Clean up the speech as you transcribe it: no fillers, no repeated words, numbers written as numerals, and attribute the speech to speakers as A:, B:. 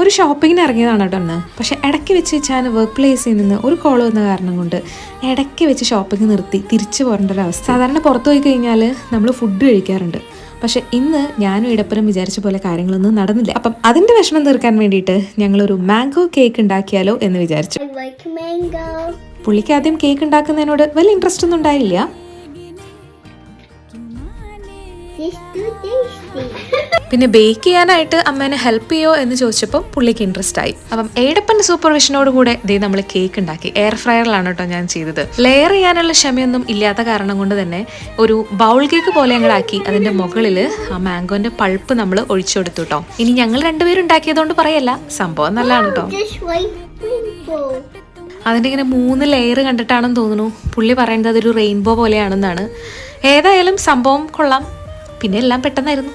A: ഒരു ഷോപ്പിങ്ങിന് ഇറങ്ങിയതാണ് കേട്ടോ അന്ന്. പക്ഷെ ഇടയ്ക്ക് വെച്ച് ഞാൻ വർക്ക് പ്ലേസിൽ നിന്ന് ഒരു കോൾ വന്ന കാരണം കൊണ്ട് ഇടയ്ക്ക് വെച്ച് ഷോപ്പിംഗ് നിർത്തി തിരിച്ചു പോരേണ്ട ഒരു അവസ്ഥ. സാധാരണ പുറത്തു പോയി കഴിഞ്ഞാൽ നമ്മൾ ഫുഡ് കഴിക്കാറുണ്ട്. പക്ഷെ ഇന്ന് ഞാനും ഇടപ്പനും വിചാരിച്ച പോലെ കാര്യങ്ങളൊന്നും നടന്നില്ല. അപ്പം അതിന്റെ വിഷമം തീർക്കാൻ വേണ്ടിയിട്ട് ഞങ്ങളൊരു മാംഗോ കേക്ക് ഉണ്ടാക്കിയാലോ എന്ന് വിചാരിച്ചു. പുള്ളിക്ക് ആദ്യം കേക്ക് ഉണ്ടാക്കുന്നതിനോട് വലിയ ഇൻട്രസ്റ്റ് ഒന്നും ഉണ്ടായില്ല. പിന്നെ ബേക്ക് ചെയ്യാനായിട്ട് അമ്മേനെ ഹെൽപ്പ് ചെയ്യോ എന്ന് ചോദിച്ചപ്പോൾ പുള്ളിക്ക് ഇൻട്രസ്റ്റ് ആയി. അപ്പം ഏടപ്പന്റെ സൂപ്പർവിഷനോട് കൂടെ നമ്മൾ കേക്ക് ഉണ്ടാക്കി. എയർ ഫ്രയറിലാണ് കേട്ടോ ഞാൻ ചെയ്തത്. ലെയർ ചെയ്യാനുള്ള ക്ഷമയൊന്നും ഇല്ലാത്ത കാരണം കൊണ്ട് തന്നെ ഒരു ബൗൾ കേക്ക് പോലെ ഞങ്ങളാക്കി അതിന്റെ മുകളിൽ ആ മാംഗോന്റെ പൾപ്പ് നമ്മൾ ഒഴിച്ചു കൊടുത്തു കേട്ടോ. ഇനി ഞങ്ങൾ രണ്ടുപേരും ഉണ്ടാക്കിയതുകൊണ്ട് പറയല്ല, സംഭവം നല്ലതാണ് കേട്ടോ. അതിൻ്റെ ഇങ്ങനെ 3 ലെയർ കണ്ടിട്ടാണെന്ന് തോന്നുന്നു പുള്ളി പറയുന്നത് അതൊരു റെയിൻബോ പോലെയാണെന്നാണ്. ഏതായാലും സംഭവം കൊള്ളാം. പിന്നെ എല്ലാം പെട്ടെന്നായിരുന്നു.